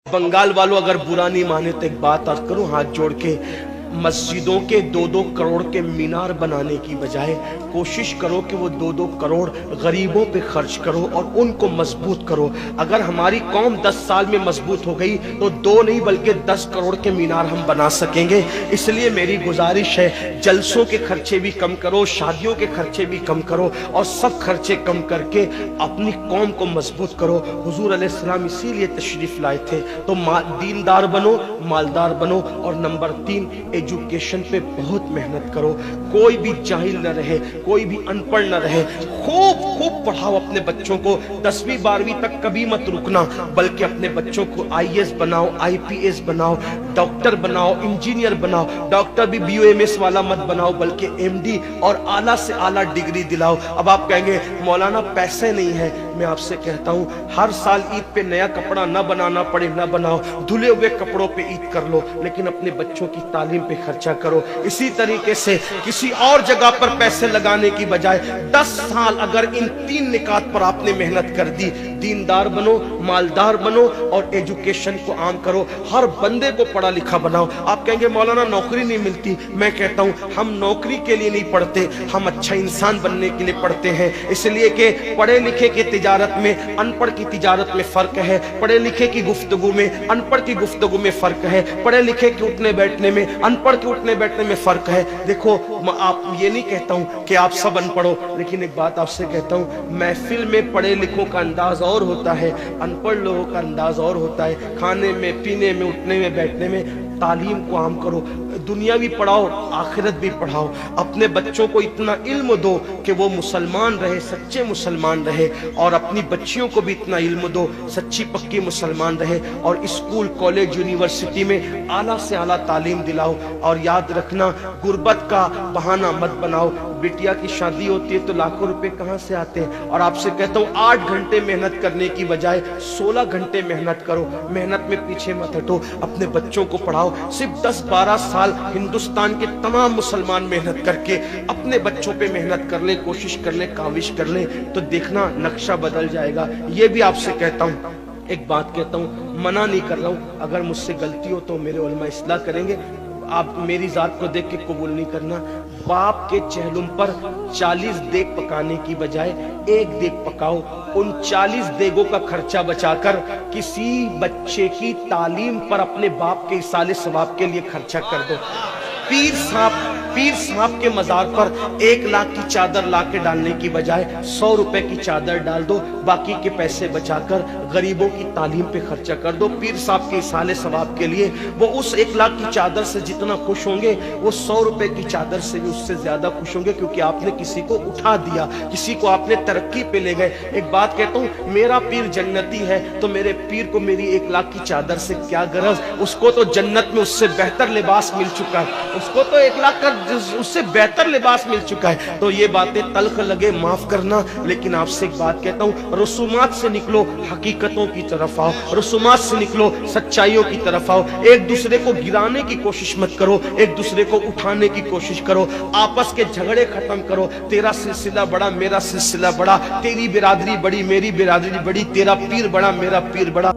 बंगाल वालों अगर बुरा नहीं माने तो एक बात अर्ज करूं हाथ जोड़ के, मस्जिदों के 2-2 करोड़ के मीनार बनाने की बजाय कोशिश करो कि वो 2-2 करोड़ गरीबों पे खर्च करो और उनको मजबूत करो। अगर हमारी कौम 10 साल में मजबूत हो गई तो 2 नहीं बल्कि 10 करोड़ के मीनार हम बना सकेंगे। इसलिए मेरी गुजारिश है, जलसों के खर्चे भी कम करो, शादियों के खर्चे भी कम करो और सब खर्चे कम करके अपनी कौम को मजबूत करो। हुजूर अलैहिस्सलाम इसीलिए तशरीफ लाए थे। तो दीनदार बनो, मालदार बनो और नंबर 3 एजुकेशन पे बहुत मेहनत करो। कोई भी जाहिल न रहे, कोई भी अनपढ़ न रहे। खूब खूब पढ़ाओ अपने बच्चों को। 10वीं 12वीं तक कभी मत रुकना, बल्कि अपने बच्चों को IAS बनाओ, IPS बनाओ, डॉक्टर बनाओ, इंजीनियर बनाओ। डॉक्टर भी BOMS वाला मत बनाओ, बल्कि MD और आला से आला डिग्री दिलाओ। अब आप कहेंगे मौलाना पैसे नहीं है। मैं आपसे कहता हूँ, हर साल ईद पे नया कपड़ा न बनाना पड़े न बनाओ, धुले हुए कपड़ों पे ईद कर लो, लेकिन अपने बच्चों की तालीम पे खर्चा करो। इसी तरीके से किसी और जगह पर पैसे लगाने की बजाय 10 साल अगर इन 3 निकात पर आपने मेहनत कर दी, दीनदार बनो, मालदार बनो और एजुकेशन को आम करो। हर बंदे को पढ़ा लिखा बनाओ। आप कहेंगे मौलाना नौकरी नहीं मिलती। मैं कहता हूँ, हम नौकरी के लिए नहीं पढ़ते, हम अच्छा इंसान बनने के लिए पढ़ते हैं। इसलिए कि पढ़े लिखे की तिजारत में अनपढ़ की तिजारत में फर्क है, पढ़े लिखे की गुफ्तगू में अनपढ़ की गुफ्तगू में फर्क है, पढ़े लिखे के उठने बैठने में अनपढ़ के उठने बैठने में फर्क है। देखो, आप ये नहीं कहता हूँ कि आप सब अनपढ़ हो, लेकिन एक बात आपसे कहता हूँ, महफिल में पढ़े लिखों का अंदाज और होता है, अनपढ़ लोगों का अंदाज और होता है। खाने में, पीने में, उठने में, बैठने में तालीम को आम करो। दुनिया भी पढ़ाओ, आखिरत भी पढ़ाओ। अपने बच्चों को इतना इल्म दो कि वो मुसलमान रहे, सच्चे मुसलमान रहे, और अपनी बच्चियों को भी इतना इल्म दो, सच्ची पक्की मुसलमान रहे। और स्कूल, कॉलेज, यूनिवर्सिटी में आला से आला तालीम दिलाओ। और याद रखना, गुर्बत का बहाना मत बनाओ। बिटिया की शादी होती है तो लाखों रुपए कहाँ से आते हैं। और आपसे कहता हूँ, 8 घंटे मेहनत करने की बजाय 16 घंटे मेहनत करो। मेहनत में पीछे मत हटो, अपने बच्चों को पढ़ाओ। सिर्फ 10-12 साल हिंदुस्तान के तमाम मुसलमान मेहनत करके अपने बच्चों पे मेहनत कर ले, कोशिश कर ले, काविश कर ले, तो देखना नक्शा बदल जाएगा। ये भी आपसे कहता हूँ, एक बात कहता हूँ, मना नहीं कर रहा हूँ, अगर मुझसे गलती हो तो मेरे उलमा इस्लाह करेंगे। आप मेरी जात को देख के कबूल नहीं करना। बाप के चेहलुम पर 40 देग पकाने की बजाय 1 देग पकाओ। उन 40 देगों का खर्चा बचाकर किसी बच्चे की तालीम पर अपने बाप के इसाले सवाब के लिए खर्चा कर दो। पीर साहब के मजार पर 1 लाख की चादर ला के डालने की बजाय 100 रुपए की चादर डाल दो। बाकी के पैसे बचाकर गरीबों की तालीम पे खर्चा कर दो। पीर साहब के इसाले सवाब के लिए वो उस 1 लाख की चादर से जितना खुश होंगे, वो 100 रुपए की चादर से भी उससे ज्यादा खुश होंगे, क्योंकि आपने किसी को उठा दिया, किसी को आपने तरक्की पे ले गए। एक बात कहता हूँ, मेरा पीर जन्नती है तो मेरे पीर को मेरी 1 लाख की चादर से क्या गरज। उसको तो जन्नत में उससे बेहतर लिबास मिल चुका है, उसको तो 1 लाख का उससे बेहतर लिबास मिल चुका है। तो ये बातें तल्ख लगे, माफ करना, लेकिन आपसे एक बात कहता हूँ, रसूमात से निकलो, हकीकतों की तरफ आओ। रसूमात से निकलो, सच्चाइयों की तरफ आओ। एक दूसरे को गिराने की कोशिश मत करो, एक दूसरे को उठाने की कोशिश करो। आपस के झगड़े खत्म करो। तेरा सिलसिला बड़ा, मेरा सिलसिला बड़ा, तेरी बिरादरी बड़ी, मेरी बिरादरी बड़ी, तेरा पीर बड़ा, मेरा पीर बड़ा।